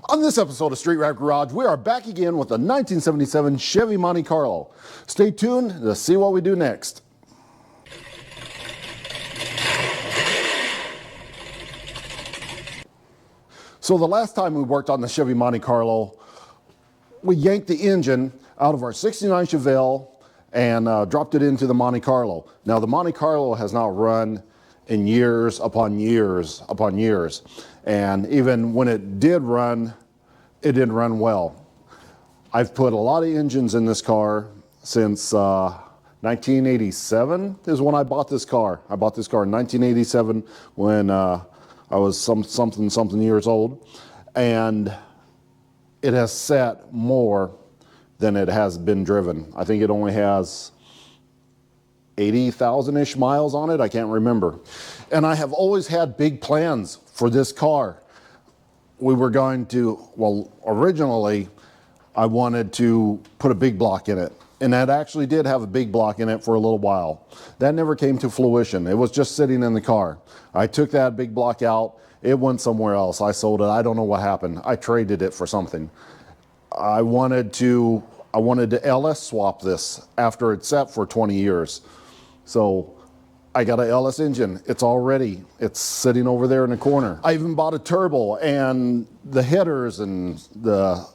On this episode of Street Rap Garage, we are back again with the 1977 Chevy Monte Carlo. Stay tuned to see what we do next. So the last time we worked on the Chevy Monte Carlo, we yanked the engine out of our 69 Chevelle and dropped it into the Monte Carlo. Now the Monte Carlo has not run in years upon years upon years. And even when it did run, it didn't run well. I've put a lot of engines in this car since 1987 is when I bought this car. I bought this car in 1987 when I was something years old. And it has sat more than it has been driven. I think it only has 80,000-ish miles on it. I can't remember. And I have always had big plans for this car. We were going to, well, originally I wanted to put a big block in it. And that actually did have a big block in it for a little while. That never came to fruition. It was just sitting in the car. I took that big block out. It went somewhere else. I sold it. I don't know what happened. I traded it for something. I wanted to LS swap this after it sat for 20 years. So I got an LS engine. It's all ready. It's sitting over there in the corner. I even bought a turbo and the headers and the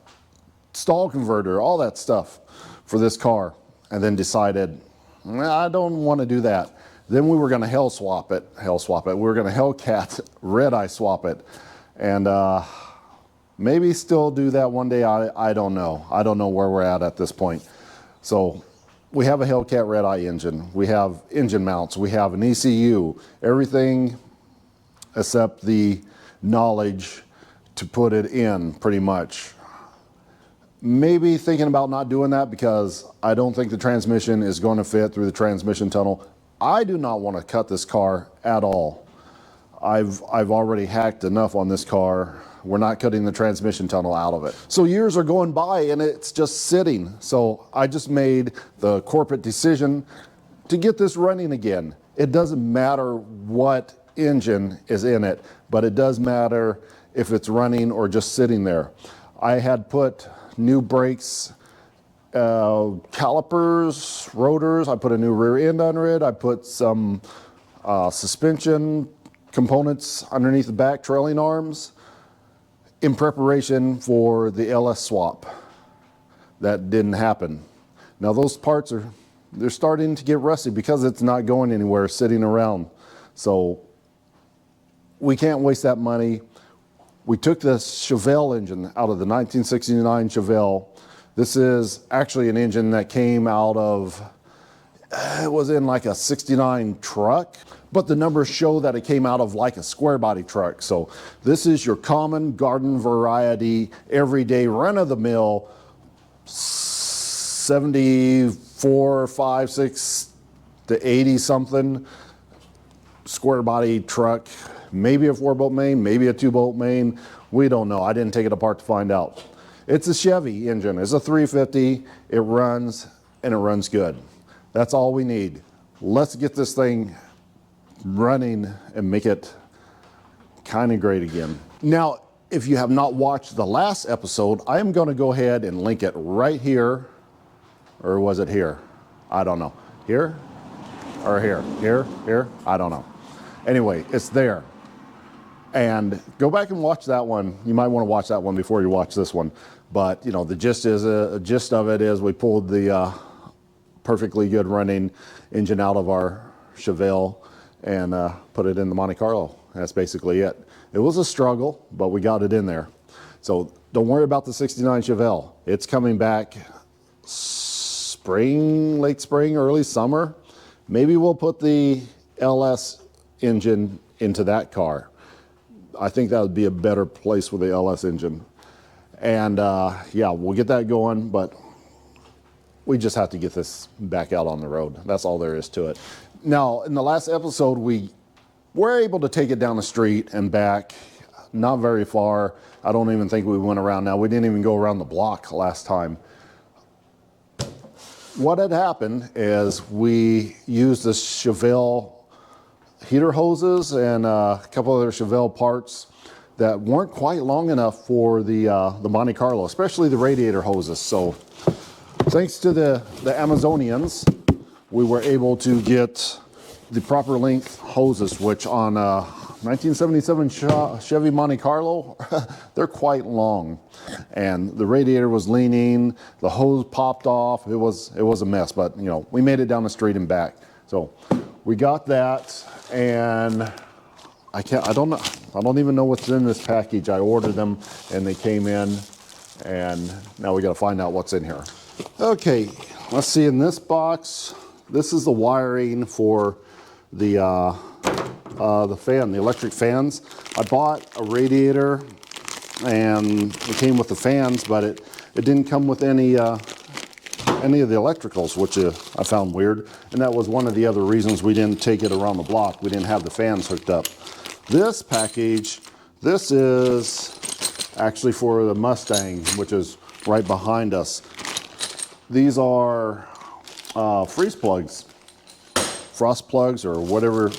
stall converter, all that stuff for this car. And then decided, I don't want to do that. Then we were going to hell swap it. We were going to Hellcat red eye swap it. And maybe still do that one day. I don't know. I don't know where we're at this point. So we have a Hellcat red eye engine. We have engine mounts. We have an ECU. Everything except the knowledge to put it in, pretty much. Maybe thinking about not doing that because I don't think the transmission is going to fit through the transmission tunnel. I do not want to cut this car at all. I've already hacked enough on this car. We're not cutting the transmission tunnel out of it. So years are going by and it's just sitting. So I just made the corporate decision to get this running again. It doesn't matter what engine is in it, but it does matter if it's running or just sitting there. I had put new brakes, calipers, rotors. I put a new rear end under it. I put some suspension components underneath the back, trailing arms, in preparation for the LS swap. That didn't happen. Now those parts they're starting to get rusty because it's not going anywhere, sitting around. So we can't waste that money. We took the Chevelle engine out of the 1969 Chevelle. This is actually an engine that came out of, it was in like a 69 truck, but the numbers show that it came out of like a square body truck. So this is your common garden variety, everyday run-of-the-mill 74, 5, 6 to 80 something square body truck. Maybe a 4-bolt main, maybe a 2-bolt main. We don't know. I didn't take it apart to find out. It's a Chevy engine. It's a 350. It runs and it runs good. That's all we need. Let's get this thing running and make it kind of great again. Now, if you have not watched the last episode, I am going to go ahead and link it right here. Or was it here? I don't know. Here? Or here? Here? I don't know. Anyway, it's there. And go back and watch that one. You might want to watch that one before you watch this one. But you know, the gist of it is we pulled the perfectly good running engine out of our Chevelle and put it in the Monte Carlo. That's basically it. It was a struggle, but we got it in there. So don't worry about the 69 Chevelle. It's coming back spring, late spring, early summer. Maybe we'll put the LS engine into that car. I think that would be a better place with the LS engine. And yeah, we'll get that going, but we just have to get this back out on the road. That's all there is to it. Now, in the last episode, we were able to take it down the street and back, not very far. I don't even think we went around. Now, we didn't even go around the block last time. What had happened is we used the Chevelle heater hoses and a couple other Chevelle parts that weren't quite long enough for the Monte Carlo, especially the radiator hoses. So thanks to the Amazonians, we were able to get the proper length hoses, which on 1977 Chevy Monte Carlo, they're quite long. And the radiator was leaning, the hose popped off. It was a mess, but you know, we made it down the street and back. So we got that, and I don't even know what's in this package. I ordered them and they came in, and now we got to find out what's in here. Okay, let's see. In this box, this is the wiring for the fan, the electric fans. I bought a radiator and it came with the fans, but it didn't come with any of the electricals, which I found weird. And that was one of the other reasons we didn't take it around the block. We didn't have the fans hooked up. This package, this is actually for the Mustang, which is right behind us. These are freeze plugs, frost plugs, or whatever,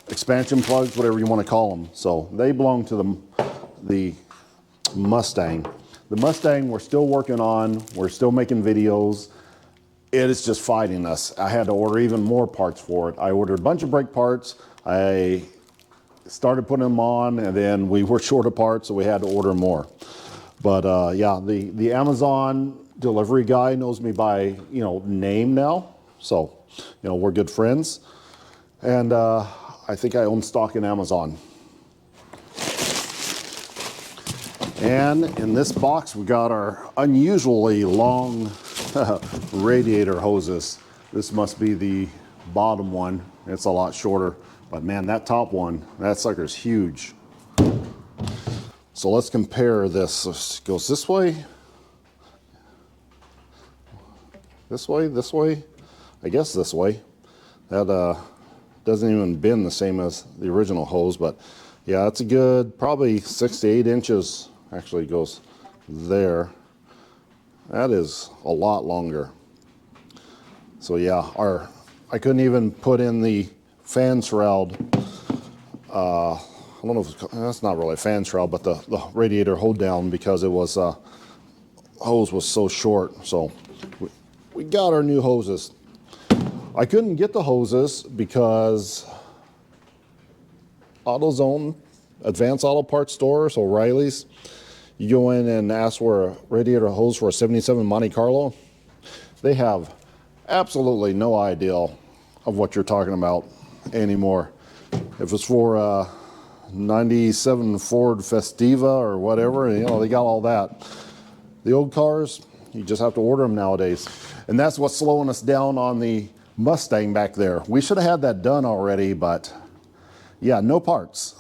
expansion plugs, whatever you want to call them. So they belong to the Mustang. The Mustang we're still working on. We're still making videos. It is just fighting us. I had to order even more parts for it. I ordered a bunch of brake parts. I started putting them on, and then we were short of parts, so we had to order more. But yeah, the Amazon delivery guy knows me by, you know, name now. So, you know, we're good friends. And I think I own stock in Amazon. And in this box, we got our unusually long radiator hoses. This must be the bottom one. It's a lot shorter, but man, that top one, that sucker's huge. So let's compare this. It goes this way, this way, I guess this way. That doesn't even bend the same as the original hose, but yeah, it's a good probably 6 to 8 inches. Actually goes there. That is a lot longer. So yeah, I couldn't even put in the fan shroud. I don't know if that's not really a fan shroud, but the radiator hold down, because it was hose was so short. So we got our new hoses. I couldn't get the hoses because AutoZone, Advanced Auto Parts stores, O'Reilly's, you go in and ask for a radiator hose for a 77 Monte Carlo, they have absolutely no idea of what you're talking about anymore. If it's for a 97 Ford Festiva or whatever, you know, they got all that. The old cars, you just have to order them nowadays. And that's what's slowing us down on the Mustang back there. We should have had that done already, but yeah, no parts.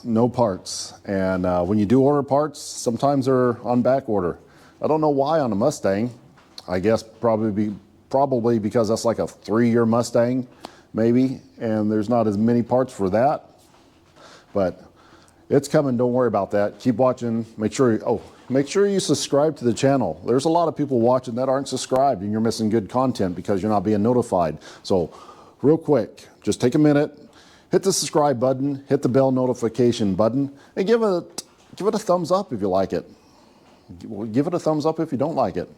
And when you do order parts, sometimes they're on back order. I don't know why on a Mustang. I guess probably because that's like a 3-year Mustang, maybe, and there's not as many parts for that. But it's coming, don't worry about that. Keep watching. Make sure you subscribe to the channel. There's a lot of people watching that aren't subscribed, and you're missing good content because you're not being notified. So real quick, just take a minute, hit the subscribe button, hit the bell notification button, and give it a thumbs up if you like it. Give it a thumbs up if you don't like it.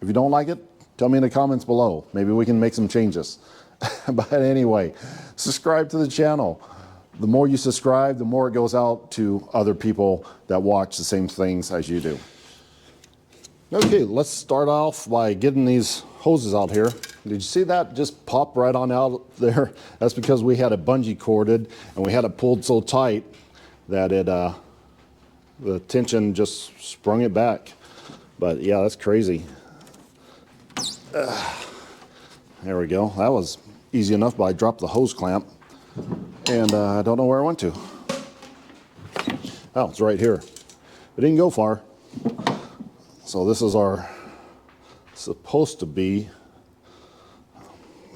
If you don't like it, tell me in the comments below. Maybe we can make some changes. But anyway, subscribe to the channel. The more you subscribe, the more it goes out to other people that watch the same things as you do. Okay, let's start off by getting these hoses out here. Did you see that just pop right on out there? That's because we had it bungee corded and we had it pulled so tight that the tension just sprung it back. But yeah, that's crazy. There we go. That was easy enough, but I dropped the hose clamp and I don't know where it went to. Oh, it's right here. It didn't go far. So this is our supposed to be.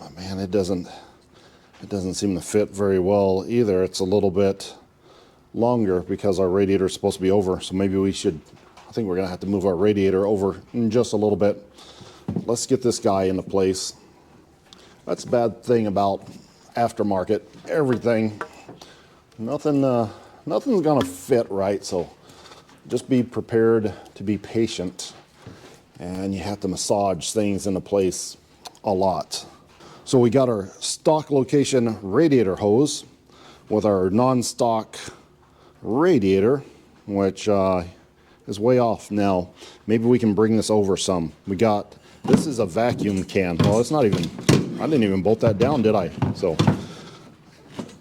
Oh, man, it doesn't seem to fit very well either. It's a little bit longer because our radiator is supposed to be over. So maybe we should, I think we're gonna have to move our radiator over in just a little bit. Let's get this guy into place. That's the bad thing about aftermarket. Everything, nothing's gonna fit right. So just be prepared to be patient, and you have to massage things into place a lot. So we got our stock location radiator hose with our non-stock radiator, which is way off now. Maybe we can bring this over some. This is a vacuum can. Well, it's not even, I didn't even bolt that down, did I? So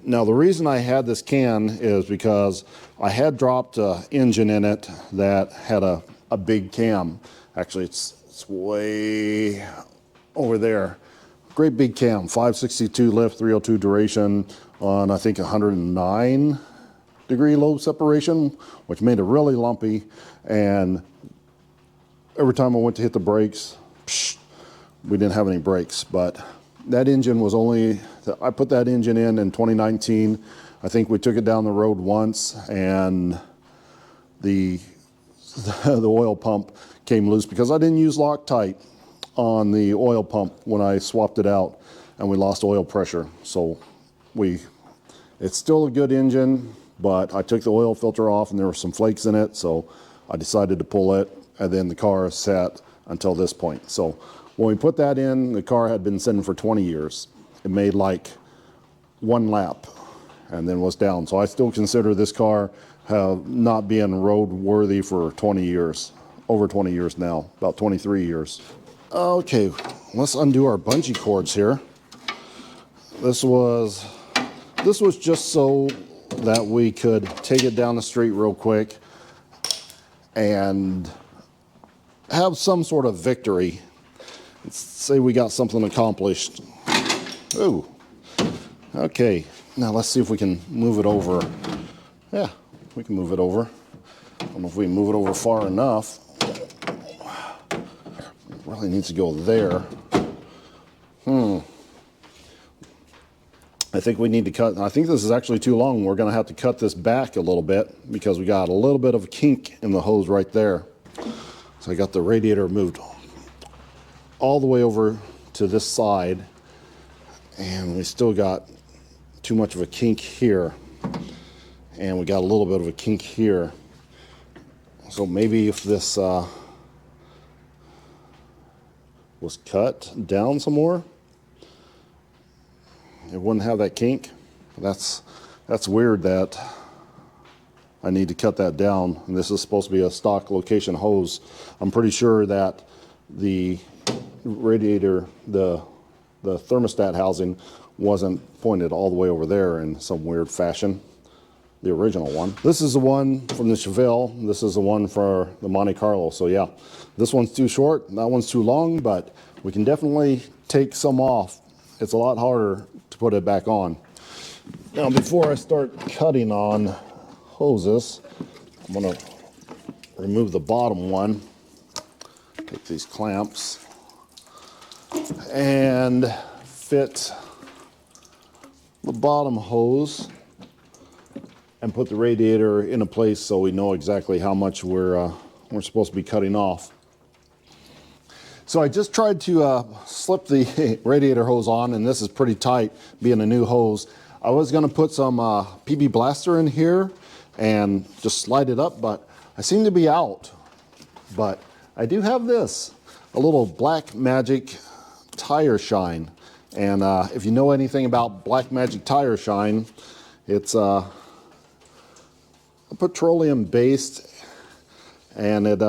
now the reason I had this can is because I had dropped an engine in it that had a big cam. Actually, it's way over there. Great big cam, 562 lift, 302 duration on I think 109-degree load separation, which made it really lumpy. And every time I went to hit the brakes, we didn't have any brakes. But that engine was I put that engine in 2019. I think we took it down the road once, and the oil pump came loose because I didn't use Loctite on the oil pump when I swapped it out, and we lost oil pressure. So it's still a good engine, but I took the oil filter off and there were some flakes in it, so I decided to pull it, and then the car sat until this point. So when we put that in, the car had been sitting for 20 years. It made like one lap and then was down. So I still consider this car not being road worthy for 20 years, over 20 years now, about 23 years. Okay, let's undo our bungee cords here. This was just so that we could take it down the street real quick and have some sort of victory. Let's say we got something accomplished. Ooh, okay. Now let's see if we can move it over. Yeah, we can move it over. I don't know if we can move it over far enough. Really needs to go there. I think we need to cut. I think this is actually too long. We're going to have to cut this back a little bit because we got a little bit of a kink in the hose right there. So I got the radiator moved all the way over to this side, and we still got too much of a kink here, and we got a little bit of a kink here. So maybe if this was cut down some more, it wouldn't have that kink. That's weird that I need to cut that down. And this is supposed to be a stock location hose. I'm pretty sure that the radiator, the thermostat housing wasn't pointed all the way over there in some weird fashion. The original one. This is the one from the Chevelle. This is the one for the Monte Carlo. So yeah, this one's too short, that one's too long, but we can definitely take some off. It's a lot harder to put it back on. Now, before I start cutting on hoses, I'm gonna remove the bottom one, take these clamps, and fit the bottom hose and put the radiator in a place so we know exactly how much we're supposed to be cutting off. So I just tried to slip the radiator hose on, and this is pretty tight being a new hose. I was going to put some PB Blaster in here and just slide it up, but I seem to be out. But I do have this, a little Black Magic tire shine. And if you know anything about Black Magic tire shine, it's petroleum based, and it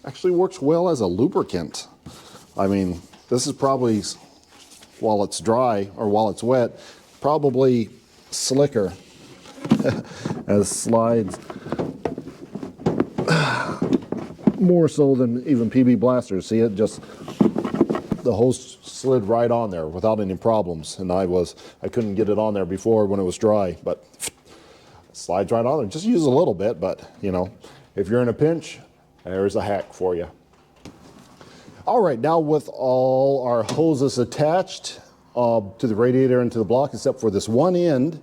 actually works well as a lubricant. I mean, this is probably, while it's dry or while it's wet, probably slicker as slides more so than even PB Blasters. See, it just, the hose slid right on there without any problems, and I couldn't get it on there before when it was dry, but slides right on there. Just use a little bit, but you know, if you're in a pinch, there's a hack for you. All right, now with all our hoses attached to the radiator and to the block, except for this one end,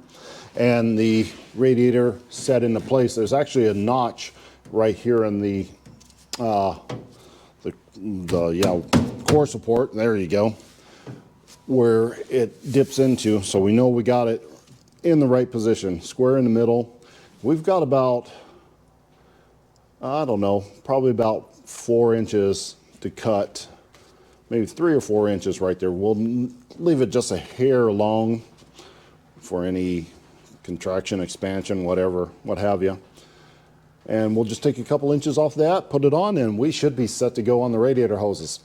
and the radiator set into place, there's actually a notch right here in the core support. There you go, where it dips into, so we know we got it in the right position, square in the middle. We've got about I don't know, probably about 4 inches to cut, maybe 3 or 4 inches right there. We'll leave it just a hair long for any contraction, expansion, whatever, what have you. And we'll just take a couple inches off that, put it on, and we should be set to go on the radiator hoses.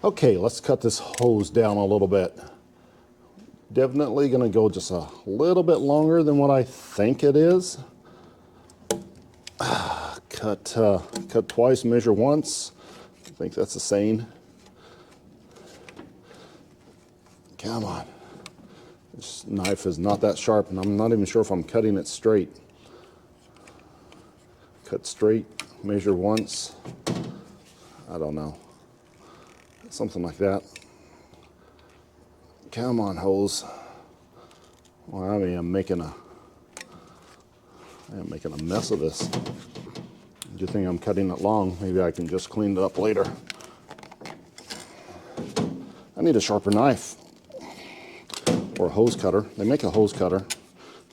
Okay, let's cut this hose down a little bit. Definitely gonna go just a little bit longer than what I think it is. Cut twice, measure once. I think that's the saying. Come on. This knife is not that sharp, and I'm not even sure if I'm cutting it straight. Cut straight, measure once. I don't know. Something like that. Come on, hose. Well, I am making a mess of this. Good thing I'm cutting it long. Maybe I can just clean it up later. I need a sharper knife or a hose cutter. They make a hose cutter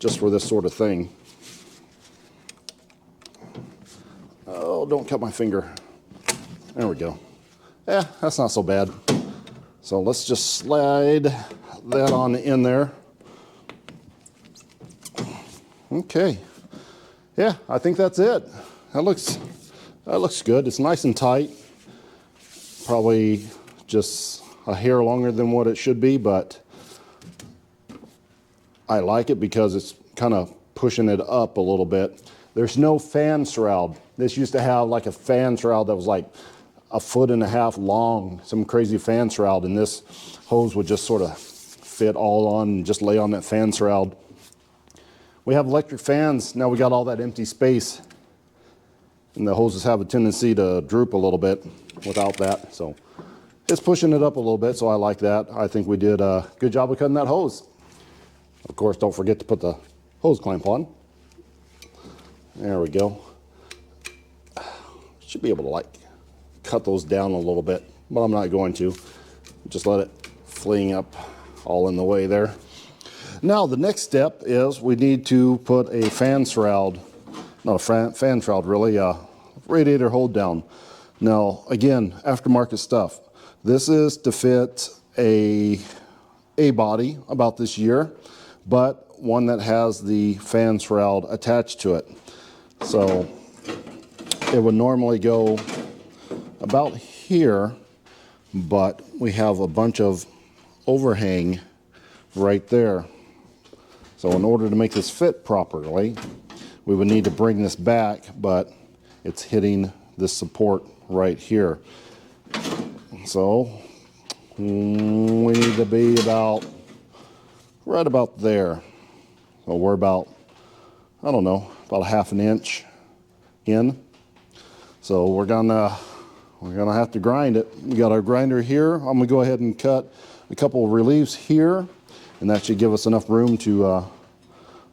just for this sort of thing. Oh, don't cut my finger. There we go. Yeah, that's not so bad. So let's just slide that on in there. Okay. Yeah, I think that's it. That looks good. It's nice and tight. Probably just a hair longer than what it should be, but I like it because it's kind of pushing it up a little bit. There's no fan shroud. This used to have like a fan shroud that was like 1.5 feet long, some crazy fan shroud, and this hose would just sort of fit all on and just lay on that fan shroud. We have electric fans. Now we got all that empty space, and the hoses have a tendency to droop a little bit without that. So it's pushing it up a little bit, so I like that. I think we did a good job of cutting that hose. Of course, don't forget to put the hose clamp on. There we go. Should be able to like cut those down a little bit, but I'm not going to. Just let it fling up all in the way there. Now the next step is we need to put a fan shroud, not a fan shroud really, radiator hold down. Now again, aftermarket stuff. This is to fit a body about this year, but one that has the fan shroud attached to it. So it would normally go about here, but we have a bunch of overhang right there. So in order to make this fit properly, we would need to bring this back, but it's hitting this support right here. So we need to be right about there. So we're about, I don't know, about 1/2 inch in. So we're gonna have to grind it. We got our grinder here. I'm gonna go ahead and cut a couple of reliefs here, and that should give us enough room to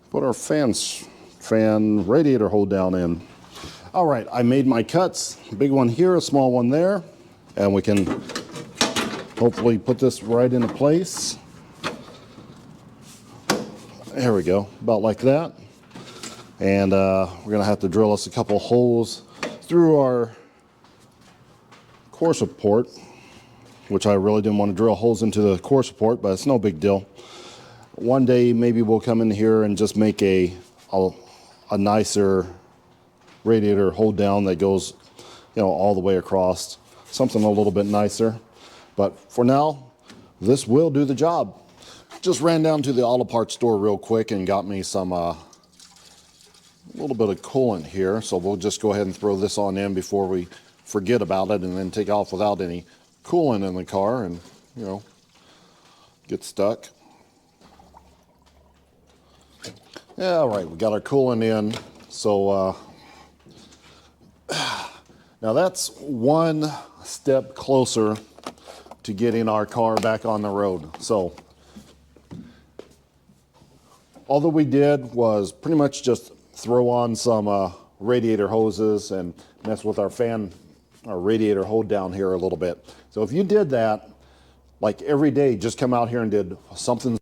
put our fan radiator hold down in. All right, I made my cuts. A big one here, a small one there, and we can hopefully put this right into place. There we go, about like that. And we're gonna have to drill us a couple holes through our core support, which I really didn't want to drill holes into the core support, but it's no big deal. One day maybe we'll come in here and just make a nicer radiator hold down that goes, all the way across. Something a little bit nicer. But for now, this will do the job. Just ran down to the auto parts store real quick and got me some a little bit of coolant here. So we'll just go ahead and throw this on in before we forget about it and then take off without any coolant in the car and, get stuck. Yeah, all right, we got our coolant in. So now that's one step closer to getting our car back on the road. So all that we did was pretty much just throw on some radiator hoses and mess with our radiator hold down here a little bit. So if you did that, like every day, just come out here and did something.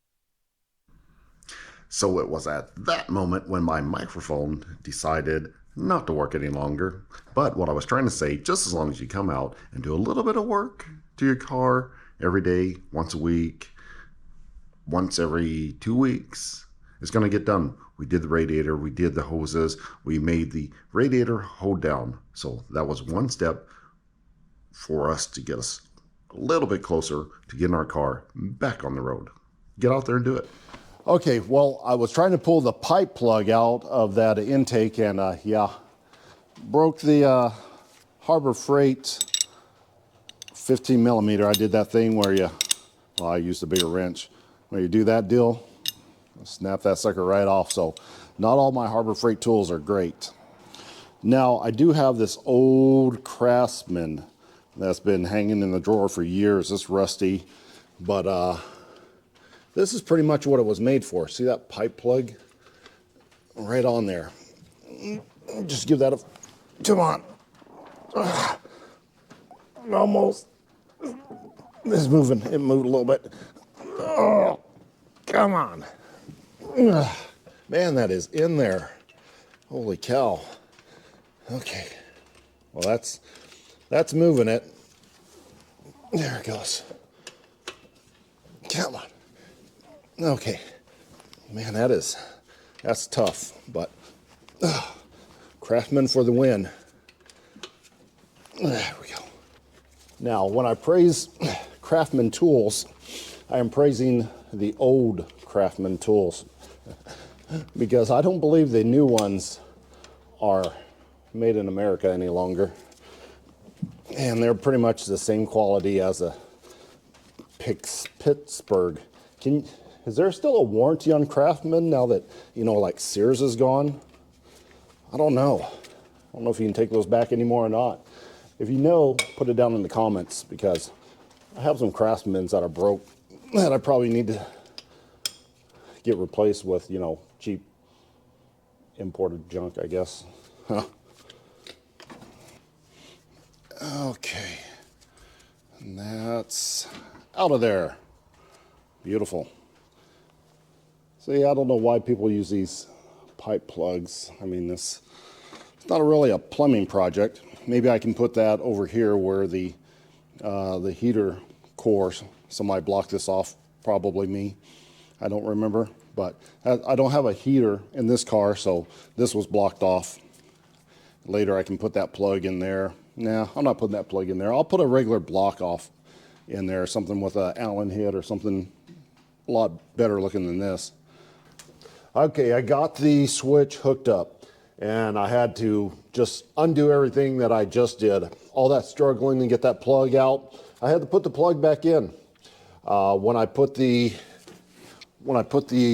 So it was at that moment when my microphone decided not to work any longer. But what I was trying to say, just as long as you come out and do a little bit of work to your car every day, once a week, once every 2 weeks, it's going to get done. We did the radiator, we did the hoses, we made the radiator hold down. So that was one step for us to get us a little bit closer to getting our car back on the road. Get out there and do it. Okay, well, I was trying to pull the pipe plug out of that intake and yeah, broke the Harbor Freight 15 millimeter. I did that thing where I used a bigger wrench. When you do that deal, snap that sucker right off. So not all my Harbor Freight tools are great. Now, I do have this old Craftsman that's been hanging in the drawer for years. It's rusty, but this is pretty much what it was made for. See that pipe plug? Right on there. Just give that a... Come on. Almost. It's moving. It moved a little bit. Oh, come on. Man, that is in there. Holy cow. Okay. Well, that's moving it. There it goes. Come on. Okay. Man, that's tough, but Craftsman for the win. There we go. Now, when I praise Craftsman tools, I am praising the old Craftsman tools because I don't believe the new ones are made in America any longer. And they're pretty much the same quality as a Pittsburgh. Is there still a warranty on Craftsman now that, like Sears is gone? I don't know. I don't know if you can take those back anymore or not. If you know, put it down in the comments because I have some Craftsmans that are broke that I probably need to get replaced with, cheap imported junk, I guess. Huh. Okay. And that's out of there. Beautiful. See, I don't know why people use these pipe plugs. I mean, it's not really a plumbing project. Maybe I can put that over here where the heater core, somebody blocked this off, probably me. I don't remember, but I don't have a heater in this car, so this was blocked off. Later I can put that plug in there. Nah, I'm not putting that plug in there. I'll put a regular block off in there, something with an Allen head or something a lot better looking than this. Okay, I got the switch hooked up and I had to just undo everything that I just did. All that struggling to get that plug out, I had to put the plug back in. When I put the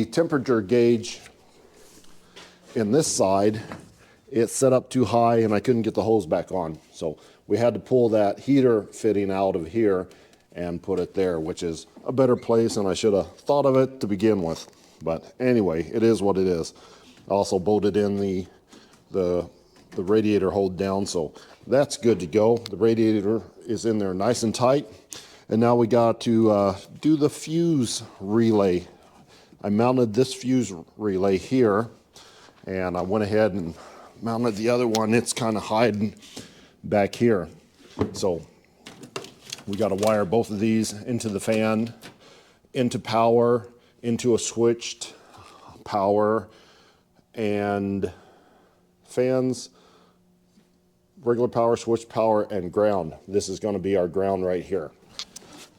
temperature gauge in this side, it set up too high and I couldn't get the hose back on. So we had to pull that heater fitting out of here and put it there, which is a better place, and I should have thought of it to begin with. But anyway, it is what it is. I also bolted in the radiator hold down, so that's good to go. The radiator is in there nice and tight. And now we got to do the fuse relay. I mounted this fuse relay here, and I went ahead and mounted the other one. It's kind of hiding back here. So we got to wire both of these into the fan, into power, into a switched power, and fans, regular power, switched power, and ground. This is going to be our ground right here.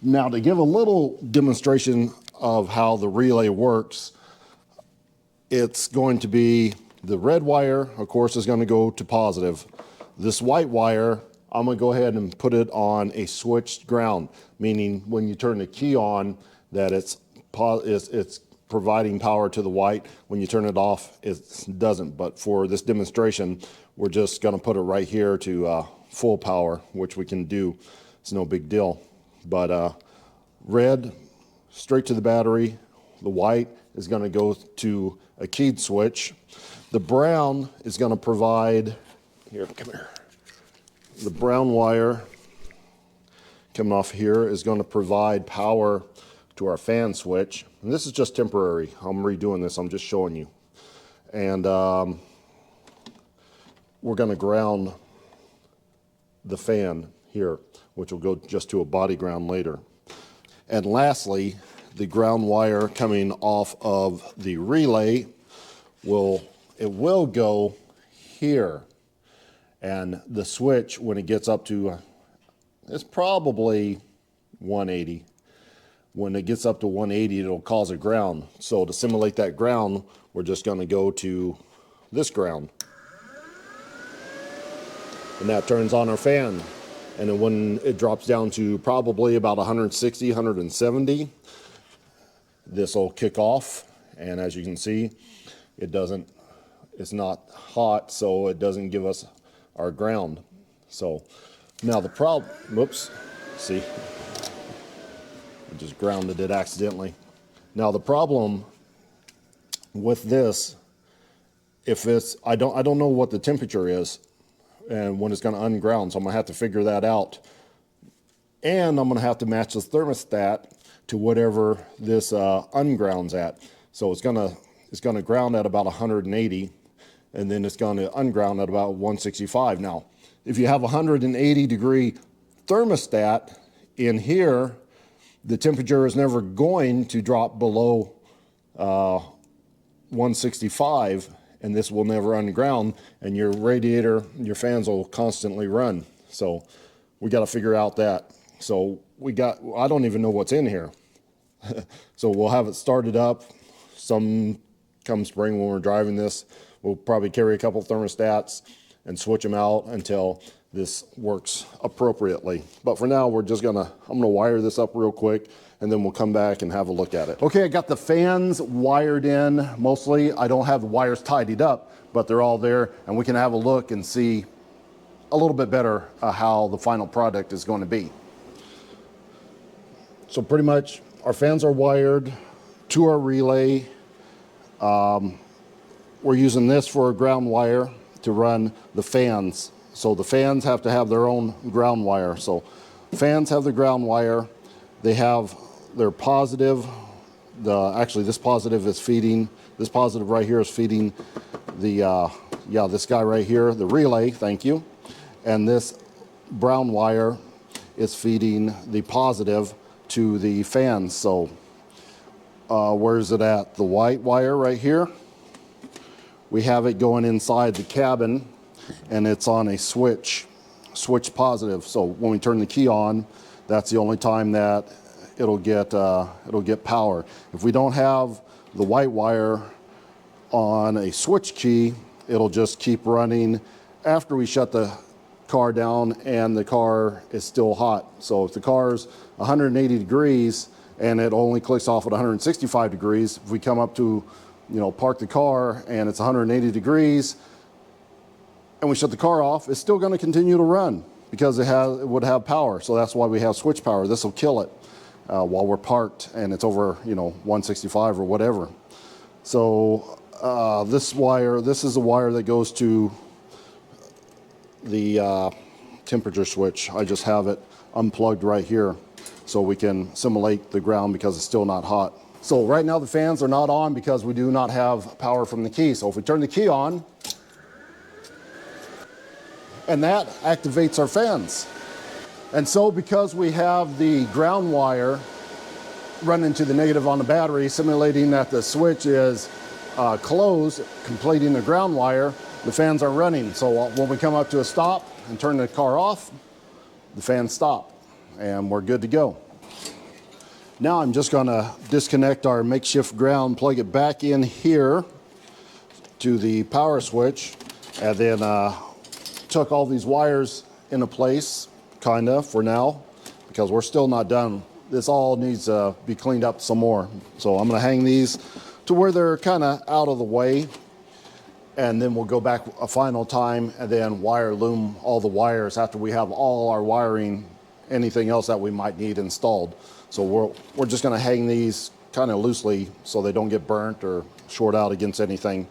Now, to give a little demonstration of how the relay works, it's going to be the red wire, of course, is going to go to positive. This white wire, I'm going to go ahead and put it on a switched ground, meaning when you turn the key on, that it's providing power to the white. When you turn it off, it doesn't. But for this demonstration, we're just going to put it right here to full power, which we can do. It's no big deal. But red, straight to the battery. The white is going to go to a keyed switch. The brown is going to provide, here, come here. The brown wire coming off here is going to provide power to our fan switch. And this is just temporary. I'm redoing this. I'm just showing you. And we're going to ground the fan here, which will go just to a body ground later. And lastly, the ground wire coming off of the relay will go here. And the switch, when it gets up to, it's probably 180. When it gets up to 180, it'll cause a ground. So to simulate that ground, we're just going to go to this ground. And that turns on our fan. And then when it drops down to probably about 160, 170, this will kick off. And as you can see, it's not hot, so it doesn't give us our ground. So now the problem, whoops, see, I just grounded it accidentally. Now the problem with this, if it's, I don't know what the temperature is and when it's going to unground, so I'm going to have to figure that out. And I'm going to have to match the thermostat to whatever this ungrounds at. So it's going to ground at about 180, and then it's going to unground at about 165. Now, if you have a 180 degree thermostat in here, the temperature is never going to drop below 165, and this will never unground, and your radiator, your fans will constantly run. So we got to figure out that. So I don't even know what's in here. So we'll have it started up come spring when we're driving this. We'll probably carry a couple thermostats and switch them out until this works appropriately. But for now, I'm gonna wire this up real quick, and then we'll come back and have a look at it. Okay, I got the fans wired in mostly. I don't have the wires tidied up, but they're all there, and we can have a look and see a little bit better how the final product is going to be. So pretty much our fans are wired to our relay. We're using this for a ground wire to run the fans. So the fans have to have their own ground wire. So fans have the ground wire. They have their positive. Actually, this positive is feeding. This positive right here is feeding the this guy right here, the relay. Thank you. And this brown wire is feeding the positive to the fans. So where is it at? The white wire right here. We have it going inside the cabin, and it's on a switch positive. So when we turn the key on, that's the only time that it'll get power. If we don't have the white wire on a switch key, it'll just keep running after we shut the car down and the car is still hot. So if the car's 180 degrees and it only clicks off at 165 degrees, if we come up to, park the car and it's 180 degrees and we shut the car off, it's still going to continue to run because it would have power. So that's why we have switch power. This will kill it while we're parked and it's over 165 or whatever. So this is the wire that goes to the temperature switch. I just have it unplugged right here so we can simulate the ground because it's still not hot. So right now the fans are not on because we do not have power from the key. So if we turn the key on, and that activates our fans. And so because we have the ground wire running to the negative on the battery, simulating that the switch is closed, completing the ground wire, the fans are running. So when we come up to a stop and turn the car off, the fans stop and we're good to go. Now I'm just gonna disconnect our makeshift ground, plug it back in here to the power switch, and then took all these wires into place, kinda, for now, because we're still not done. This all needs to be cleaned up some more. So I'm gonna hang these to where they're kinda out of the way, and then we'll go back a final time and then wire loom all the wires after we have all our wiring, anything else that we might need installed. So we're just gonna hang these kind of loosely so they don't get burnt or short out against anything.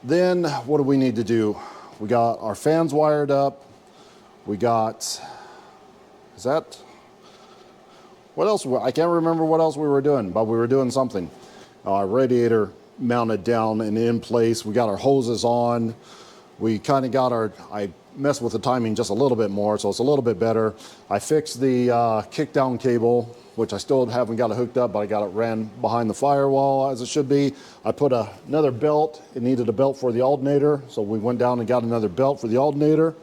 Then what do we need to do? We got our fans wired up. We got, what else? I can't remember what else we were doing, but we were doing something. Our radiator mounted down and in place. We got our hoses on. We kind of got I messed with the timing just a little bit more, so it's a little bit better. I fixed the kickdown cable, which I still haven't got it hooked up, but I got it ran behind the firewall as it should be. I put another belt. It needed a belt for the alternator, so we went down and got another belt for the alternator.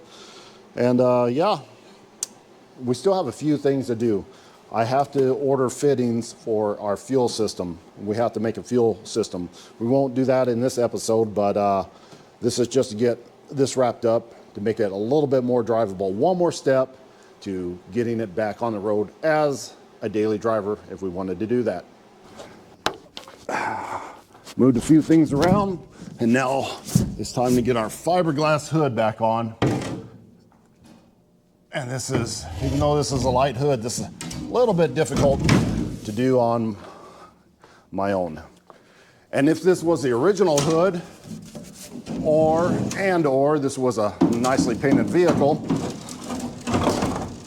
And yeah, we still have a few things to do. I have to order fittings for our fuel system. We have to make a fuel system. We won't do that in this episode, but this is just to get this wrapped up to make it a little bit more drivable. One more step to getting it back on the road as a daily driver if we wanted to do that. Moved a few things around, and now it's time to get our fiberglass hood back on. And this is, even though this is a light hood, this is a little bit difficult to do on my own. And if this was the original hood, or this was a nicely painted vehicle,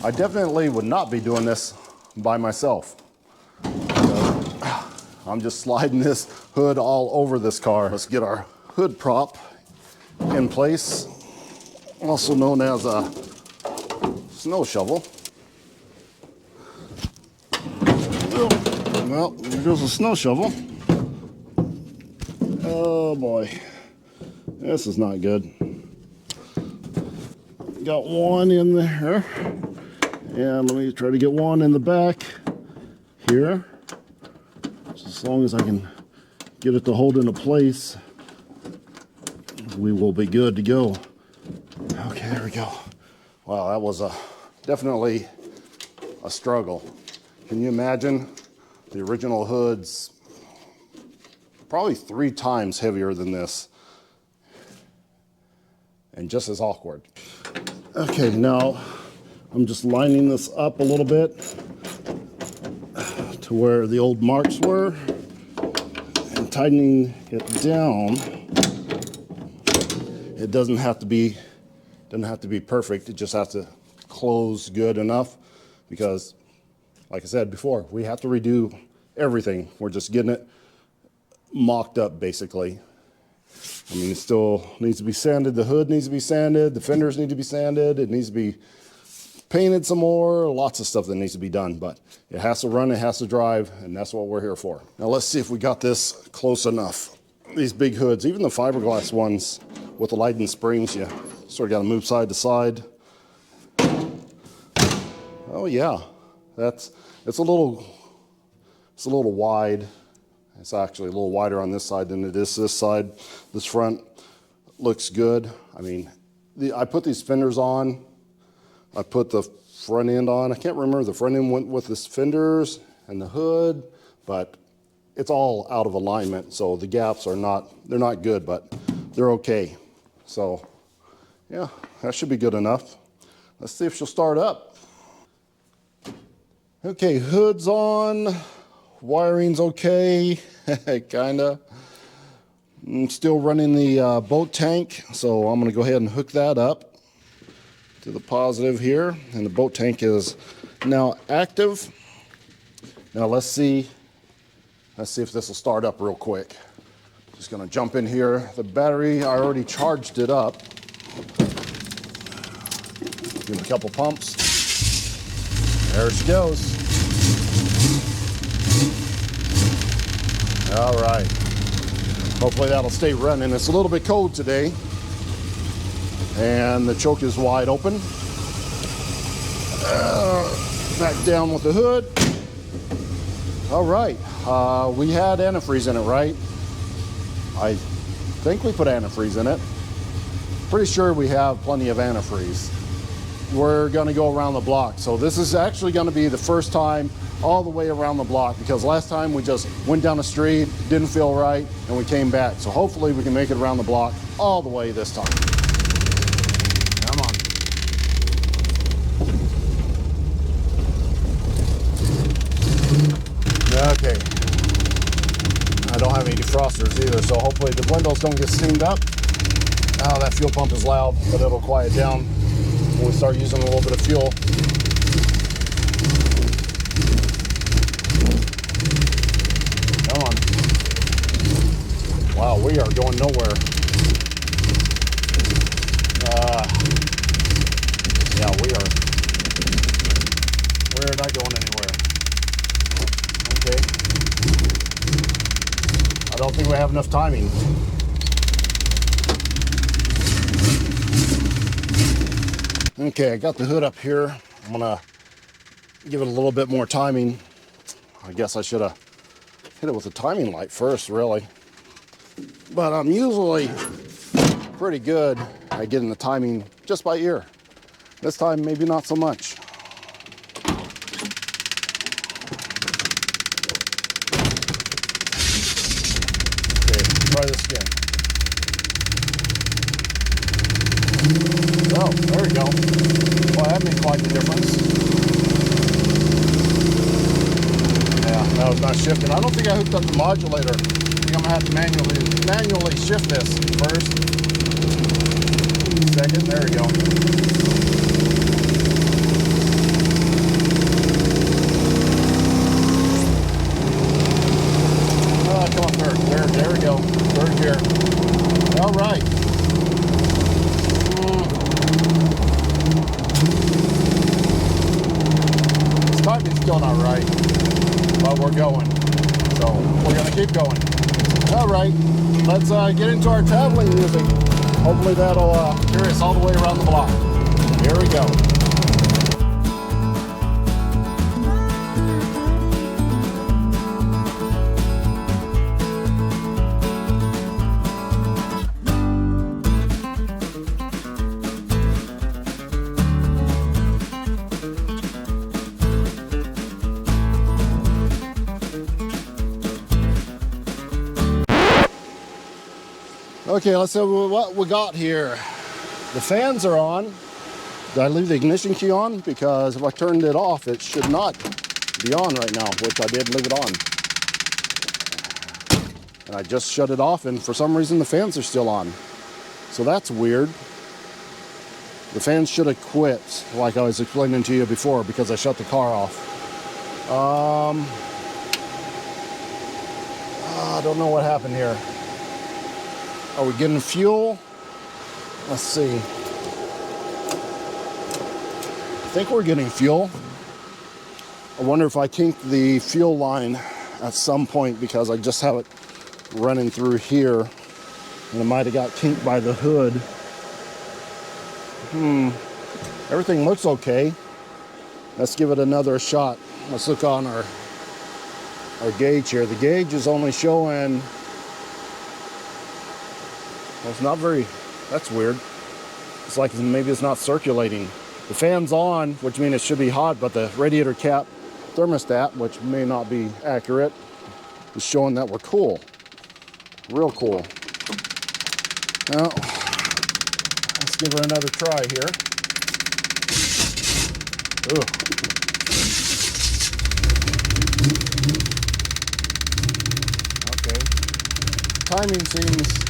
I definitely would not be doing this by myself. I'm just sliding this hood all over this car. Let's get our hood prop in place, also known as a snow shovel. Well, there goes a snow shovel. Oh boy, this is not good. Got one in there, and let me try to get one in the back here. Just as long as I can get it to hold into place, we will be good to go. Okay, there we go. Wow, that was definitely a struggle. Can you imagine? The original hood's probably 3 times heavier than this, and just as awkward. Okay, now I'm just lining this up a little bit to where the old marks were and tightening it down. It doesn't have to be perfect. It just has to close good enough, because like I said before, we have to redo everything. We're just getting it mocked up, basically. I mean, it still needs to be sanded. The hood needs to be sanded. The fenders need to be sanded. It needs to be painted some more. Lots of stuff that needs to be done, but it has to run, it has to drive, and that's what we're here for. Now let's see if we got this close enough. These big hoods, even the fiberglass ones with the light and springs, you sort of got to move side to side. Oh yeah, it's a little wide. It's actually a little wider on this side than it is this side. This front looks good. I mean, I put these fenders on. I put the front end on. I can't remember, the front end went with the fenders and the hood, but it's all out of alignment. So the gaps they're not good, but they're okay. So yeah, that should be good enough. Let's see if she'll start up. Okay, hood's on. Wiring's okay, kinda. I'm still running the boat tank, so I'm gonna go ahead and hook that up to the positive here, and the boat tank is now active. Now let's see if this will start up real quick. Just gonna jump in here. The battery, I already charged it up. Give it a couple pumps. There she goes. All right, hopefully that'll stay running. It's a little bit cold today, and the choke is wide open. Back down with the hood. All right, we had antifreeze in it, right? I think we put antifreeze in it. Pretty sure we have plenty of antifreeze. We're gonna go around the block. So this is actually gonna be the first time all the way around the block, because last time we just went down the street, didn't feel right, and we came back. So hopefully we can make it around the block all the way this time. Come on. Okay. I don't have any defrosters either, so hopefully the windows don't get steamed up. Oh, that fuel pump is loud, but it'll quiet down when we start using a little bit of fuel. Come on. Wow, we are going nowhere. Yeah, we're not going anywhere. Okay. I don't think we have enough timing. Okay, I got the hood up here. I'm gonna give it a little bit more timing. I guess I should have hit it with a timing light first, really. But I'm usually pretty good at getting the timing just by ear. This time, maybe not so much. Okay, try this again. Oh, there we go. Well, that made quite the difference. Yeah, that was not shifting. I don't think I hooked up the modulator. I think I'm gonna have to manually shift this first. Second, there we go. Oh, come on, third. There we go. Third gear. All right. This timing's still not right, but we're going. So we're gonna keep going. All right, let's get into our traveling music. Hopefully that'll carry us all the way around the block. Here we go. Okay, let's see what we got here. The fans are on. Did I leave the ignition key on? Because if I turned it off, it should not be on right now, which I did leave it on. And I just shut it off, and for some reason the fans are still on. So that's weird. The fans should have quit, like I was explaining to you before, because I shut the car off. I don't know what happened here. Are we getting fuel? Let's see. I think we're getting fuel. I wonder if I kinked the fuel line at some point because I just have it running through here. And it might have got kinked by the hood. Everything looks okay. Let's give it another shot. Let's look on our gauge here. The gauge is only showing... Well, it's not very, that's weird. It's like maybe it's not circulating. The fan's on, which means it should be hot, but the radiator cap thermostat, which may not be accurate, is showing that we're cool. Real cool. Now, let's give her another try here. Ooh. Okay. Timing seems...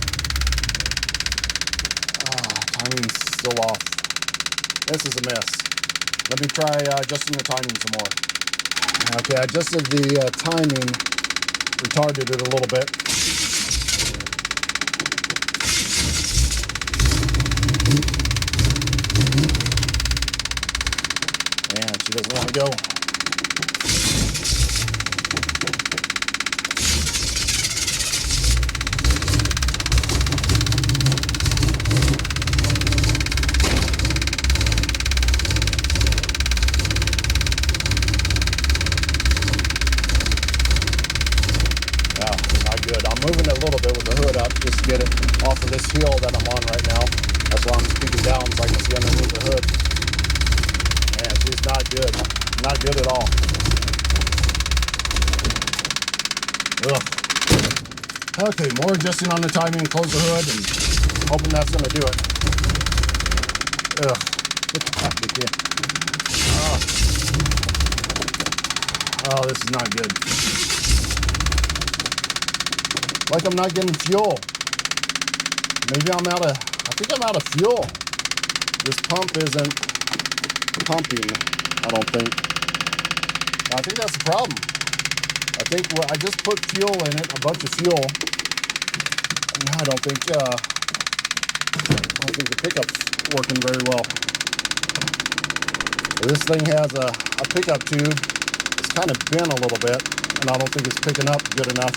timing's still off. This is a mess. Let me try adjusting the timing some more. Okay, I adjusted the timing, retarded it a little bit. Man, she doesn't want to go. Good. I'm moving it a little bit with the hood up just to get it off of this hill that I'm on right now. That's why I'm speaking down so I can see underneath the hood. Man, she's not good. Not good at all. Ugh. Okay, more adjusting on the timing, close the hood, and hoping that's going to do it. Ugh. Oh, this is not good. Like I'm not getting fuel. Maybe I think I'm out of fuel. This pump isn't pumping, I don't think. I think that's the problem. I think I just put fuel in it, a bunch of fuel. And I don't think the pickup working very well. This thing has a pickup tube. It's kind of bent a little bit, and I don't think it's picking up good enough.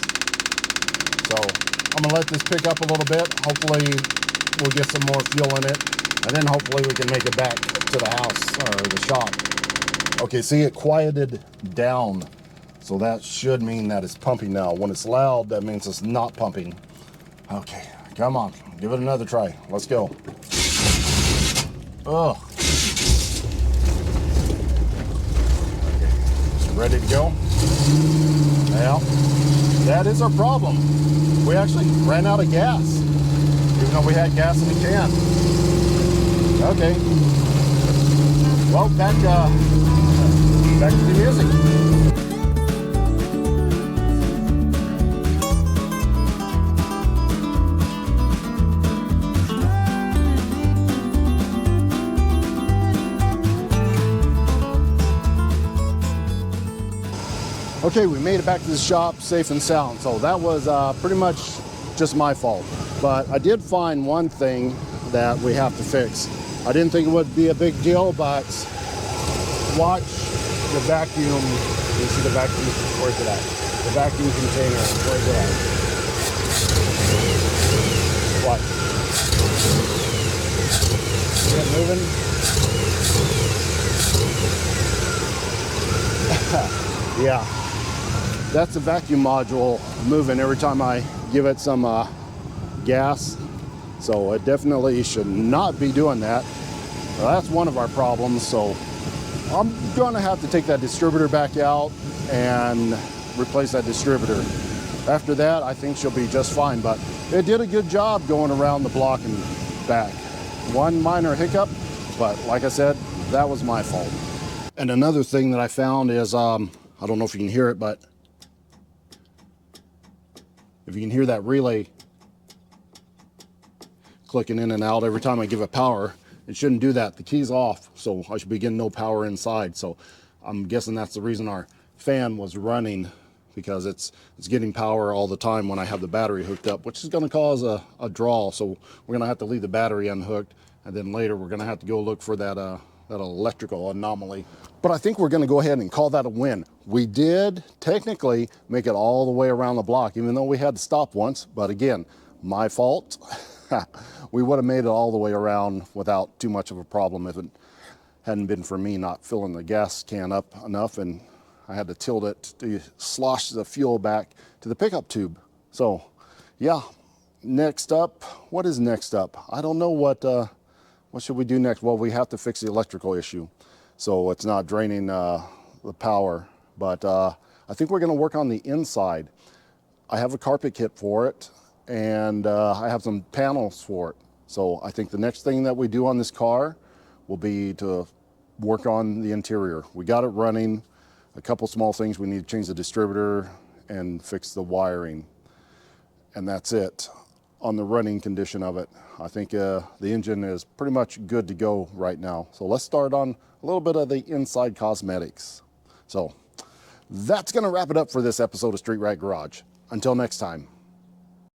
So I'm gonna let this pick up a little bit. Hopefully we'll get some more fuel in it, and then hopefully we can make it back to the house or the shop. Okay, see, it quieted down. So that should mean that it's pumping now. When it's loud, that means it's not pumping. Okay, come on, give it another try. Let's go. Oh. Okay, ready to go? Yeah, that is our problem. We actually ran out of gas, even though we had gas in the can. Okay. Well, back to the music. Okay, we made it back to the shop safe and sound. So that was pretty much just my fault. But I did find one thing that we have to fix. I didn't think it would be a big deal, but watch the vacuum. You see the vacuum? Where's it at? The vacuum container. Where's it at? Watch. See it moving? Yeah. That's the vacuum module moving every time I give it some gas. So it definitely should not be doing that. Well, that's one of our problems. So I'm gonna have to take that distributor back out and replace that distributor. After that, I think she'll be just fine, but it did a good job going around the block and back. One minor hiccup, but like I said, that was my fault. And another thing that I found is, I don't know if you can hear it, but if you can hear that relay clicking in and out every time I give it power, it shouldn't do that. The key's off, so I should be getting no power inside. So I'm guessing that's the reason our fan was running, because it's getting power all the time when I have the battery hooked up, which is going to cause a draw. So we're going to have to leave the battery unhooked, and then later we're going to have to go look for that electrical anomaly. But I think we're going to go ahead and call that a win. We did technically make it all the way around the block, even though we had to stop once. But again, my fault. We would have made it all the way around without too much of a problem if it hadn't been for me not filling the gas can up enough, and I had to tilt it to slosh the fuel back to the pickup tube. So yeah, next up, what is next up? I don't know what should we do next? Well, we have to fix the electrical issue, so it's not draining the power. But I think we're going to work on the inside. I have a carpet kit for it, and I have some panels for it. So I think the next thing that we do on this car will be to work on the interior. We got it running. A couple small things. We need to change the distributor and fix the wiring. And that's it on the running condition of it. I think the engine is pretty much good to go right now. So let's start on a little bit of the inside cosmetics. So that's going to wrap it up for this episode of Street Rat Garage. Until next time.